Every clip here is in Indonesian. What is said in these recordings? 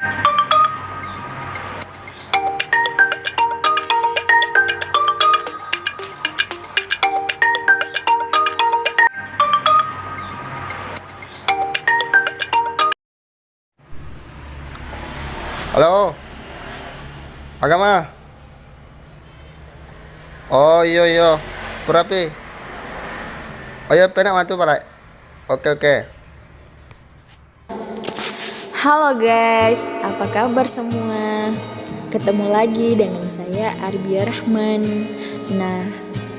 Halo, agama. Oh iya iya, berapi. Oh iya, penak mantu pak. Oke oke. Halo guys, apa kabar semua? Ketemu lagi dengan saya Arbia Rahman. Nah,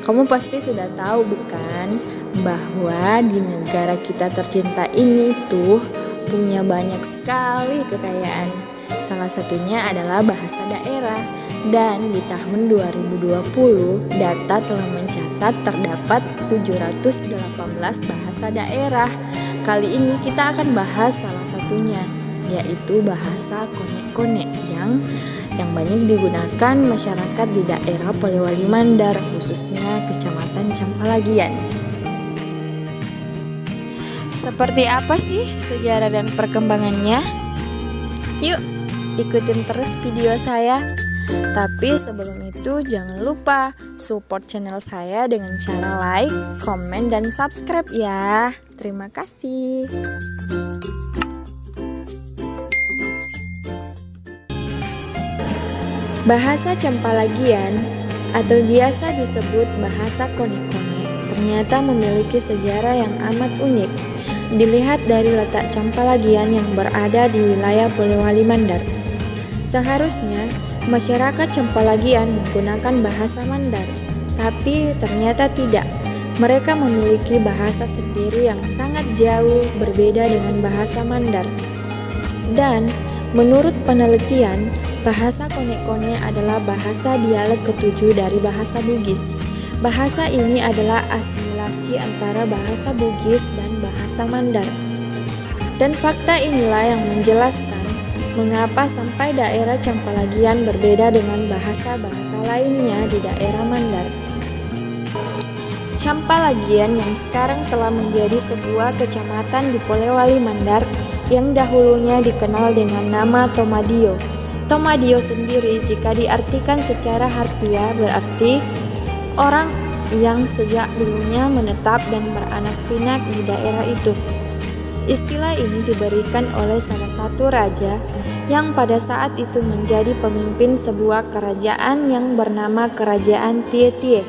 kamu pasti sudah tahu bukan bahwa di negara kita tercinta ini tuh punya banyak sekali kekayaan. Salah satunya adalah bahasa daerah. Dan di tahun 2020 data telah mencatat terdapat 718 bahasa daerah. Kali ini kita akan bahas salah satunya, yaitu bahasa Kone-Kone yang banyak digunakan masyarakat di daerah Polewali Mandar, khususnya Kecamatan Campalagian. Seperti apa sih sejarah dan perkembangannya? Yuk, ikutin terus video saya. Tapi sebelum itu jangan lupa support channel saya dengan cara like, komen, dan subscribe ya. Terima kasih. Bahasa Campalagian atau biasa disebut bahasa Kone-Kone ternyata memiliki sejarah yang amat unik. Dilihat dari letak Campalagian yang berada di wilayah Polewali Mandar. Seharusnya masyarakat Campalagian menggunakan bahasa Mandar, tapi ternyata tidak. Mereka memiliki bahasa sendiri yang sangat jauh berbeda dengan bahasa Mandar. Dan menurut penelitian, bahasa Kone-Kone adalah bahasa dialek ketujuh dari bahasa Bugis. Bahasa ini adalah asimilasi antara bahasa Bugis dan bahasa Mandar. Dan fakta inilah yang menjelaskan mengapa sampai daerah Campalagian berbeda dengan bahasa-bahasa lainnya di daerah Mandar. Campalagian yang sekarang telah menjadi sebuah kecamatan di Polewali Mandar yang dahulunya dikenal dengan nama Tomadio. Tomadio sendiri jika diartikan secara harfiah berarti orang yang sejak dulunya menetap dan beranak pinak di daerah itu. Istilah ini diberikan oleh salah satu raja yang pada saat itu menjadi pemimpin sebuah kerajaan yang bernama Kerajaan Tie-Tie.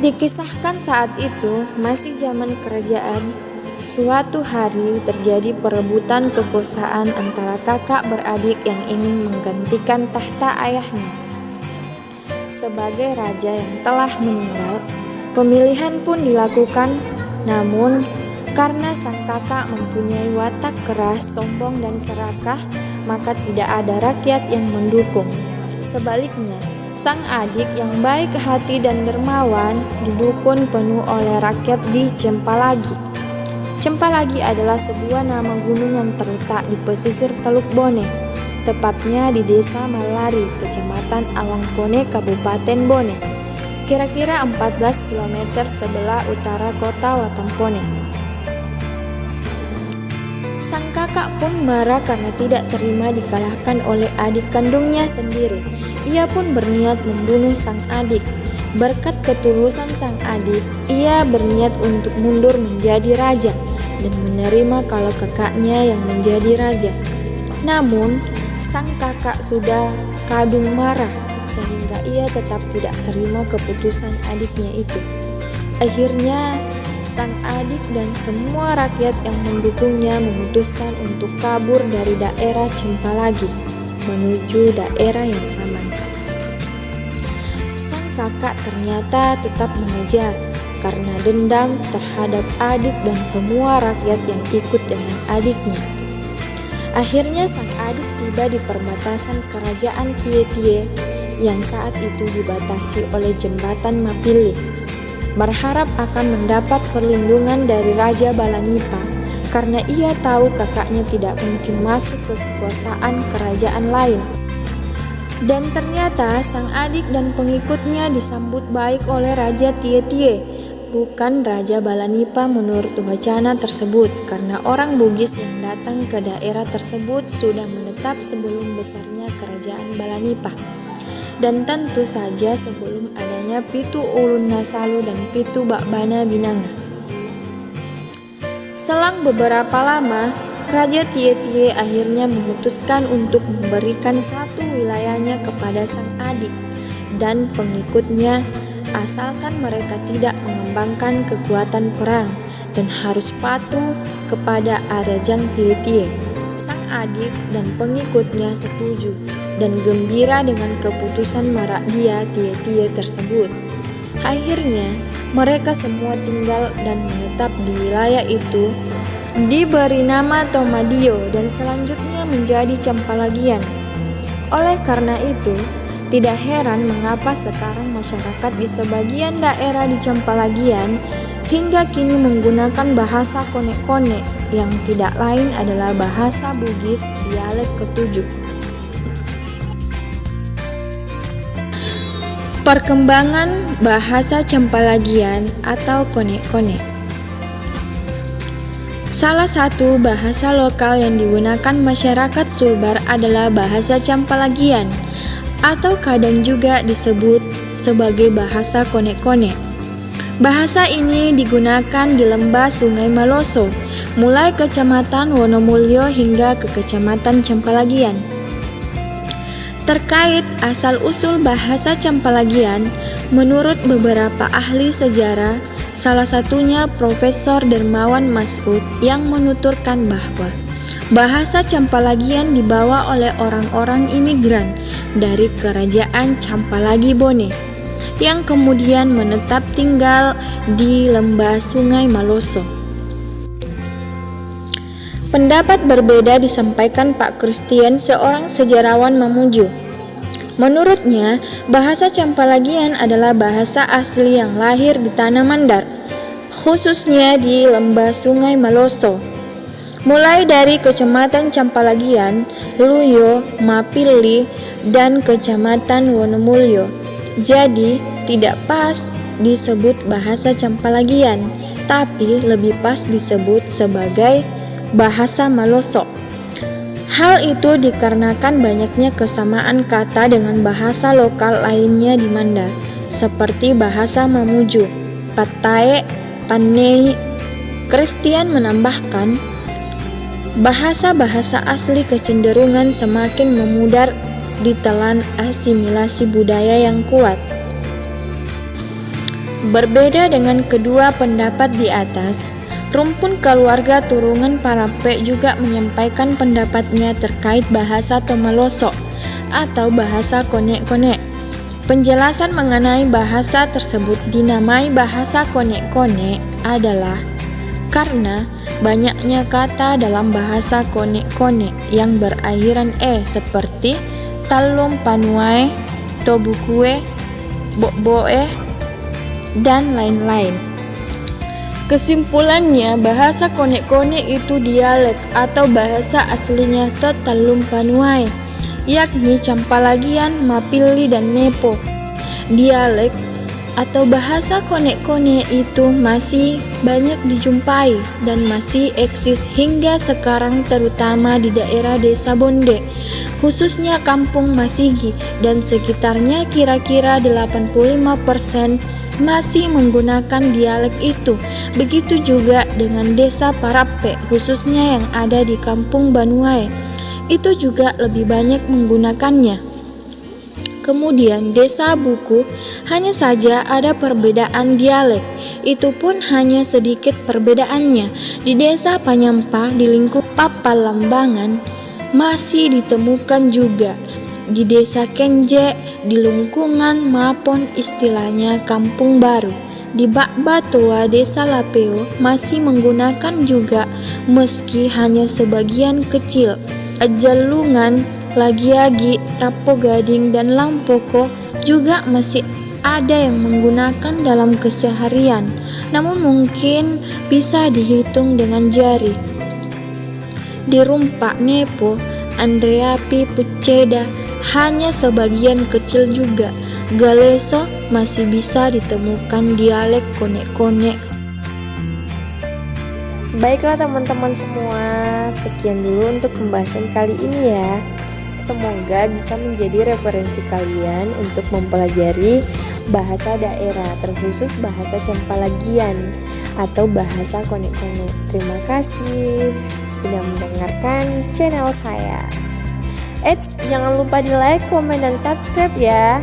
Dikisahkan saat itu masih zaman kerajaan, suatu hari terjadi perebutan kekuasaan antara kakak beradik yang ingin menggantikan tahta ayahnya. Sebagai raja yang telah meninggal, pemilihan pun dilakukan, namun karena sang kakak mempunyai watak keras, sombong, dan serakah, maka tidak ada rakyat yang mendukung. Sebaliknya, sang adik yang baik hati dan dermawan didukung penuh oleh rakyat di Cempalagi. Cempalagi adalah sebuah nama gunung yang terletak di pesisir Teluk Bone, tepatnya di Desa Malari, Kecamatan Awangpone, Kabupaten Bone, kira-kira 14 km sebelah utara kota Watampone. Sang kakak pun marah karena tidak terima dikalahkan oleh adik kandungnya sendiri. Ia pun berniat membunuh sang adik. Berkat ketulusan sang adik, ia berniat untuk mundur menjadi raja dan menerima kalau kakaknya yang menjadi raja. Namun, sang kakak sudah kadung marah sehingga ia tetap tidak terima keputusan adiknya itu. Akhirnya, sang adik dan semua rakyat yang mendukungnya memutuskan untuk kabur dari daerah Cempalagi menuju daerah yang aman. Sang kakak ternyata tetap mengejar karena dendam terhadap adik dan semua rakyat yang ikut dengan adiknya. Akhirnya sang adik tiba di perbatasan kerajaan Tie-Tie yang saat itu dibatasi oleh jembatan Mapili. Berharap akan mendapat perlindungan dari Raja Balanipa karena ia tahu kakaknya tidak mungkin masuk ke kekuasaan kerajaan lain. Dan ternyata sang adik dan pengikutnya disambut baik oleh Raja Tie-Tie. bukan Raja Balanipa menurut wacana tersebut, karena orang Bugis yang datang ke daerah tersebut sudah menetap sebelum besarnya kerajaan Balanipa. Dan tentu saja sebelum adanya Pitu Ulun Nasalu dan Pitu Bakbana Binanga. Selang beberapa lama, Raja Tie-Tie akhirnya memutuskan untuk memberikan satu wilayahnya kepada sang adik dan pengikutnya, asalkan mereka tidak mengembangkan kekuatan perang dan harus patuh kepada Arajan Tie-Tie. Sang adik dan pengikutnya setuju dan gembira dengan keputusan Marakdia Tie-Tie tersebut. Akhirnya, mereka semua tinggal dan menetap di wilayah itu, diberi nama Tomadio dan selanjutnya menjadi Campalagian. Oleh karena itu, tidak heran mengapa sekarang masyarakat di sebagian daerah di Campalagian hingga kini menggunakan bahasa konek-konek yang tidak lain adalah bahasa Bugis dialek ketujuh. Perkembangan bahasa Campalagian atau konek-konek. Salah satu bahasa lokal yang digunakan masyarakat Sulbar adalah bahasa Campalagian atau kadang juga disebut sebagai bahasa konek-konek. Bahasa ini digunakan di lembah Sungai Maloso, mulai Kecamatan Wonomulyo hingga ke Kecamatan Campalagian. Terkait asal-usul bahasa Campalagian, menurut beberapa ahli sejarah, salah satunya Profesor Dermawan Masud yang menuturkan bahwa bahasa Campalagian dibawa oleh orang-orang imigran dari kerajaan Campalagi Bone yang kemudian menetap tinggal di lembah Sungai Maloso. Pendapat berbeda disampaikan Pak Christian, seorang sejarawan Mamuju. Menurutnya, bahasa Campalagian adalah bahasa asli yang lahir di Tanah Mandar, khususnya di lembah Sungai Maloso. Mulai dari Kecamatan Campalagian, Luyo, Mapili, dan Kecamatan Wonomulyo. Jadi, tidak pas disebut bahasa Campalagian, tapi lebih pas disebut sebagai bahasa Maloso. Hal itu dikarenakan banyaknya kesamaan kata dengan bahasa lokal lainnya di Mandar, seperti bahasa Mamuju, Patae, Panei. Christian menambahkan, bahasa-bahasa asli kecenderungan semakin memudar ditelan asimilasi budaya yang kuat. Berbeda dengan kedua pendapat di atas, rumpun keluarga turunan Parape juga menyampaikan pendapatnya terkait bahasa Tomaloso atau bahasa konek-konek. Penjelasan mengenai bahasa tersebut dinamai bahasa konek-konek adalah karena banyaknya kata dalam bahasa konek-konek yang berakhiran seperti talum panuae, tobukue, bokboe, dan lain-lain. Kesimpulannya, bahasa konek-konek itu dialek atau bahasa aslinya Totalum Panuae, yakni Campalagian, Mapili, dan Nepo. Dialek atau bahasa konek-konek itu masih banyak dijumpai dan masih eksis hingga sekarang, terutama di daerah Desa Bonde, khususnya Kampung Masigi dan sekitarnya. Kira-kira 85% masih menggunakan dialek itu. Begitu juga dengan Desa Parape, khususnya yang ada di Kampung Banuae, itu juga lebih banyak menggunakannya. Kemudian Desa Buku, hanya saja ada perbedaan dialek, itu pun hanya sedikit perbedaannya. Di Desa Panyampa di lingkup Papalambangan masih ditemukan juga. Di Desa Kenje, di Lungkungan maupun istilahnya Kampung Baru. Di Bakbatoa, Desa Lapeo masih menggunakan juga meski hanya sebagian kecil. Jalungan, Lagiagi, Rapo Gading, dan Lampoko juga masih ada yang menggunakan dalam keseharian, namun mungkin bisa dihitung dengan jari. Di Rumpak Nepo, Andreapi, Puceda, hanya sebagian kecil juga. Galeso, masih bisa ditemukan dialek konek-konek. Baiklah teman-teman semua, sekian dulu untuk pembahasan kali ini ya. Semoga bisa menjadi referensi kalian untuk mempelajari bahasa daerah, terkhusus bahasa Campalagian atau bahasa konek-konek. Terima kasih sudah mendengarkan channel saya. Jangan lupa di like, komen, dan subscribe ya.